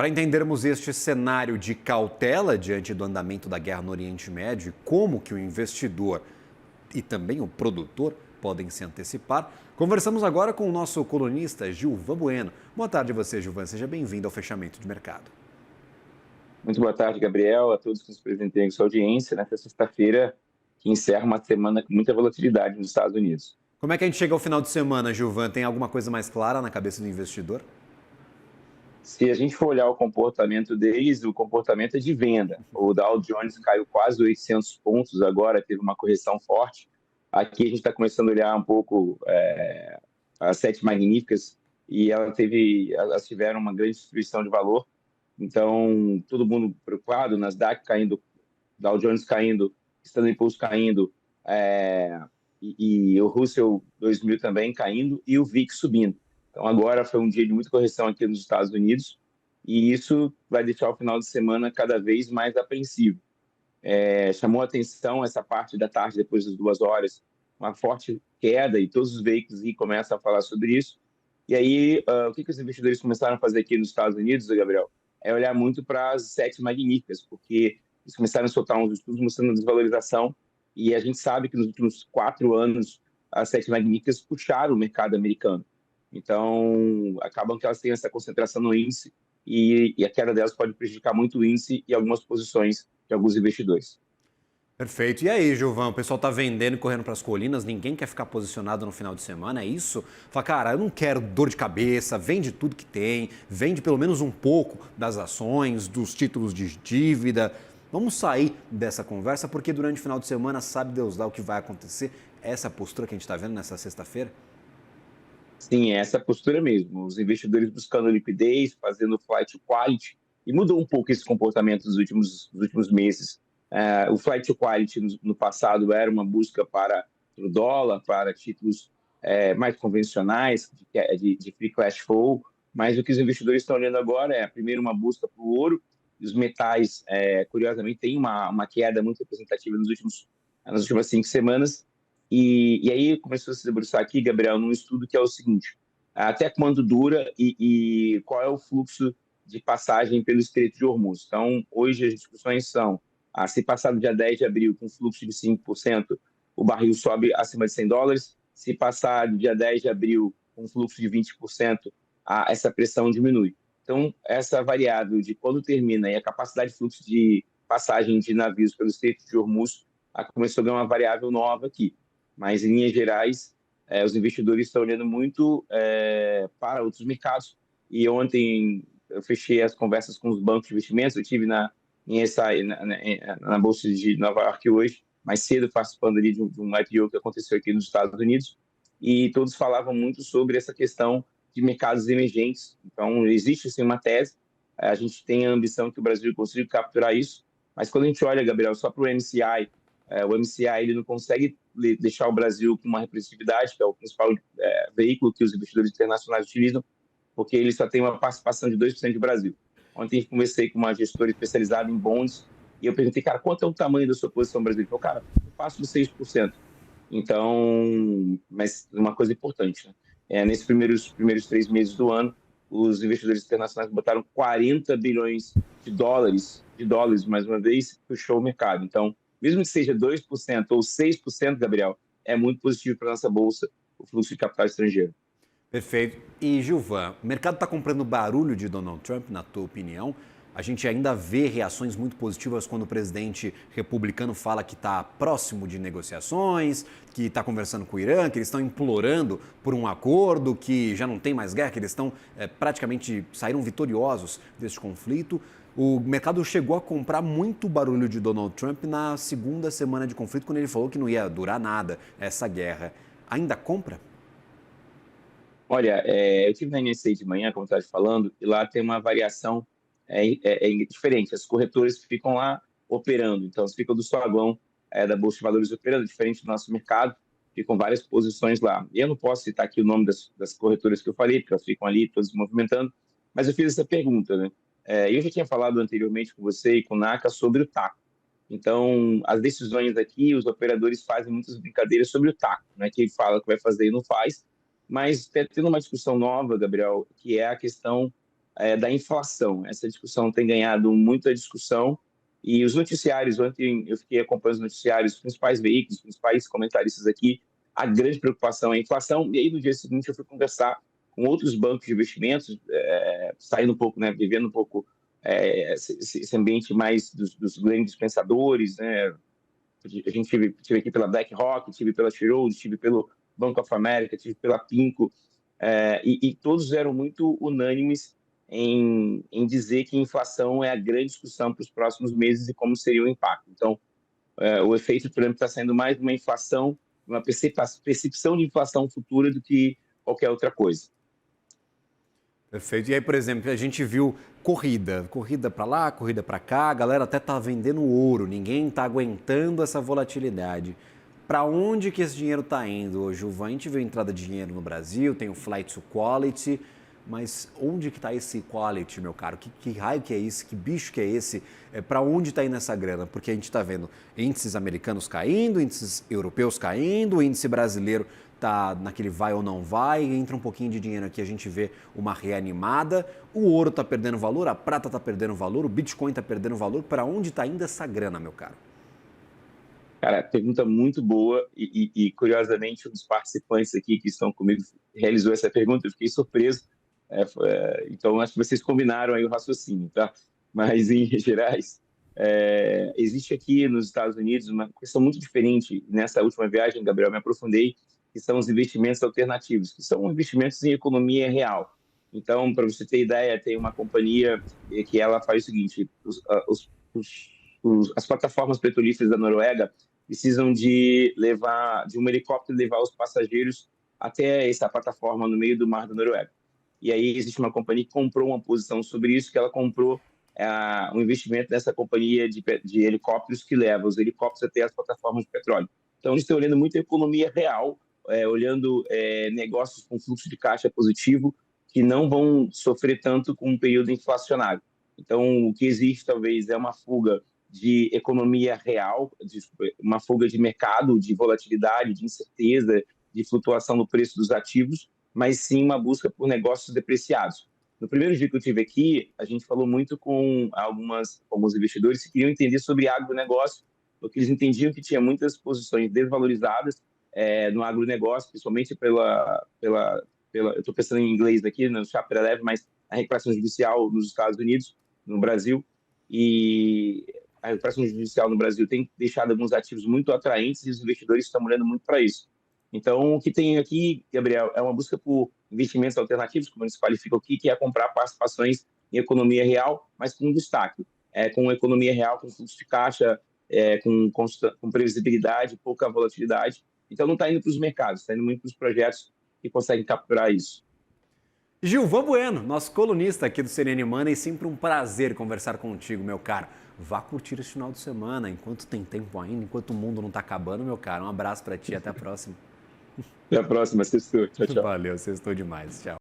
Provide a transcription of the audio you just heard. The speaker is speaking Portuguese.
Para entendermos este cenário de cautela diante do andamento da guerra no Oriente Médio e como que o investidor e também o produtor podem se antecipar, conversamos agora com o nosso colunista Gilvan Bueno. Boa tarde a você, Gilvan. Seja bem-vindo ao Fechamento de Mercado. Muito boa tarde, Gabriel, a todos que nos presenteiem com sua audiência nesta sexta-feira, que encerra uma semana com muita volatilidade nos Estados Unidos. Como é que a gente chega ao final de semana, Gilvan? Tem alguma coisa mais clara na cabeça do investidor? Se a gente for olhar o comportamento deles, o comportamento é de venda. O Dow Jones caiu quase 800 pontos agora, teve uma correção forte. Aqui a gente está começando a olhar um pouco as sete magníficas e elas tiveram uma grande distribuição de valor. Então, todo mundo preocupado, Nasdaq caindo, Dow Jones caindo, Standard & Poor's caindo, e o Russell 2000 também caindo e o VIX subindo. Então, agora foi um dia de muita correção aqui nos Estados Unidos e isso vai deixar o final de semana cada vez mais apreensivo. Chamou a atenção essa parte da tarde, depois das 2 horas, uma forte queda e todos os veículos começam a falar sobre isso. E aí, o que os investidores começaram a fazer aqui nos Estados Unidos, Gabriel? É olhar muito para as sete magníficas, porque eles começaram a soltar uns estudos mostrando a desvalorização e a gente sabe que nos últimos 4 anos as sete magníficas puxaram o mercado americano. Então, acabam que elas têm essa concentração no índice e a queda delas pode prejudicar muito o índice e algumas posições de alguns investidores. Perfeito. E aí, Gilvan, o pessoal tá vendendo e correndo para as colinas, ninguém quer ficar posicionado no final de semana, é isso? Fala, cara, eu não quero dor de cabeça, vende tudo que tem, vende pelo menos um pouco das ações, dos títulos de dívida. Vamos sair dessa conversa, porque durante o final de semana, sabe Deus lá o que vai acontecer. Essa postura que a gente está vendo nessa sexta-feira? Sim, é essa postura mesmo. Os investidores buscando liquidez, fazendo flight to quality, e mudou um pouco esse comportamento nos últimos meses. O flight to quality no passado era uma busca para o dólar, para títulos mais convencionais, de free cash flow, mas o que os investidores estão olhando agora é, primeiro, uma busca para o ouro, e os metais, curiosamente, têm uma queda muito representativa nas últimas 5 semanas, e aí começou a se debruçar aqui, Gabriel, num estudo que é o seguinte: até quando dura e qual é o fluxo de passagem pelo Estreito de Hormuz. Então, hoje as discussões são, se passar do dia 10 de abril com fluxo de 5%, o barril sobe acima de $100. Se passar do dia 10 de abril com fluxo de 20%, essa pressão diminui. Então, essa variável de quando termina e a capacidade de fluxo de passagem de navios pelo Estreito de Hormuz começou a ganhar uma variável nova aqui. Mas, em linhas gerais, os investidores estão olhando muito para outros mercados. E ontem eu fechei as conversas com os bancos de investimentos. Eu estive na Bolsa de Nova York hoje, mais cedo, participando ali de um IPO que aconteceu aqui nos Estados Unidos. E todos falavam muito sobre essa questão de mercados emergentes. Então, existe sim uma tese. A gente tem a ambição que o Brasil consiga capturar isso. Mas quando a gente olha, Gabriel, só para o MCI, o MCI ele não consegue deixar o Brasil com uma representatividade, que é o principal veículo que os investidores internacionais utilizam, porque ele só tem uma participação de 2% do Brasil. Ontem eu conversei com uma gestora especializada em bonds e eu perguntei, cara, quanto é o tamanho da sua posição brasileira? Ele falou, cara, eu passo de 6%. Então, mas uma coisa importante, né? Nesses primeiros 3 meses do ano, os investidores internacionais botaram 40 bilhões de dólares, mais uma vez, puxou o mercado. Então, mesmo que seja 2% ou 6%, Gabriel, é muito positivo para a nossa bolsa, o fluxo de capital estrangeiro. Perfeito. E, Gilvan, o mercado está comprando barulho de Donald Trump, na tua opinião? A gente ainda vê reações muito positivas quando o presidente republicano fala que está próximo de negociações, que está conversando com o Irã, que eles estão implorando por um acordo, que já não tem mais guerra, que eles estão praticamente saíram vitoriosos desse conflito. O mercado chegou a comprar muito barulho de Donald Trump na segunda semana de conflito, quando ele falou que não ia durar nada essa guerra. Ainda compra? Olha, eu estive na NSA de manhã, como estava te falando, e lá tem uma variação diferente. As corretoras ficam lá operando, então elas ficam do saguão da Bolsa de Valores operando, diferente do nosso mercado, ficam várias posições lá. E eu não posso citar aqui o nome das corretoras que eu falei, porque elas ficam ali todas movimentando, mas eu fiz essa pergunta, né? Eu já tinha falado anteriormente com você e com o Naka sobre o TACO. Então, as decisões aqui, os operadores fazem muitas brincadeiras sobre o TACO, né? Que ele fala que vai fazer e não faz, mas tendo uma discussão nova, Gabriel, que é a questão da inflação. Essa discussão tem ganhado muita discussão e os noticiários, ontem eu fiquei acompanhando os noticiários, os principais veículos, os principais comentaristas aqui, a grande preocupação é a inflação, e aí no dia seguinte eu fui conversar com outros bancos de investimentos, saindo um pouco, né, vivendo um pouco esse ambiente mais dos grandes pensadores, né? A gente tive aqui pela BlackRock, tive pela Schroders, tive pelo Bank of America, tive pela PIMCO, e todos eram muito unânimes em dizer que a inflação é a grande discussão para os próximos meses e como seria o impacto. Então, o efeito, por exemplo, está sendo mais uma inflação, uma percepção de inflação futura do que qualquer outra coisa. Perfeito. E aí, por exemplo, a gente viu corrida para lá, corrida para cá, a galera até tá vendendo ouro, ninguém tá aguentando essa volatilidade. Para onde que esse dinheiro está indo hoje, Gilvan? A gente vê entrada de dinheiro no Brasil, tem o flight to quality, mas onde que está esse quality, meu caro? Que raio que é esse? Que bicho que é esse? Para onde está indo essa grana? Porque a gente está vendo índices americanos caindo, índices europeus caindo, o índice brasileiro está naquele vai ou não vai, entra um pouquinho de dinheiro aqui, a gente vê uma reanimada, o ouro está perdendo valor, a prata está perdendo valor, o Bitcoin está perdendo valor. Para onde está indo essa grana, meu caro? Cara, pergunta muito boa e curiosamente, um dos participantes aqui que estão comigo realizou essa pergunta, eu fiquei surpreso. Então, acho que vocês combinaram aí o raciocínio, tá? Mas, em gerais, existe aqui nos Estados Unidos uma questão muito diferente. Nessa última viagem, Gabriel, me aprofundei, que são os investimentos alternativos, que são investimentos em economia real. Então, para você ter ideia, tem uma companhia que ela faz o seguinte, as plataformas petrolíferas da Noruega precisam de um helicóptero levar os passageiros até essa plataforma no meio do mar da Noruega. E aí existe uma companhia que comprou uma posição sobre isso, que ela comprou um investimento nessa companhia de helicópteros que leva os helicópteros até as plataformas de petróleo. Então, eles estão olhando muito a economia real, olhando negócios com fluxo de caixa positivo, que não vão sofrer tanto com um período inflacionário. Então, o que existe talvez é uma fuga de economia real, uma fuga de mercado, de volatilidade, de incerteza, de flutuação no preço dos ativos, mas sim uma busca por negócios depreciados. No primeiro dia que eu estive aqui, a gente falou muito com alguns investidores que queriam entender sobre agronegócio, porque eles entendiam que tinha muitas posições desvalorizadas no agronegócio, principalmente eu estou pensando em inglês aqui, no Chapter 11, mas a recuperação judicial nos Estados Unidos, no Brasil, e a recuperação judicial no Brasil tem deixado alguns ativos muito atraentes e os investidores estão olhando muito para isso. Então, o que tem aqui, Gabriel, é uma busca por investimentos alternativos, como eles qualificam aqui, que é comprar participações em economia real, mas com destaque, com economia real, com fluxo de caixa, com previsibilidade, pouca volatilidade. Então, não está indo para os mercados, está indo muito para os projetos que conseguem capturar isso. Gilvan Bueno, nosso colunista aqui do CNN Money, sempre um prazer conversar contigo, meu caro. Vá curtir esse final de semana, enquanto tem tempo ainda, enquanto o mundo não está acabando, meu caro. Um abraço para ti, até a próxima. Até a próxima, sextou. Tchau, tchau. Valeu, sextou demais. Tchau.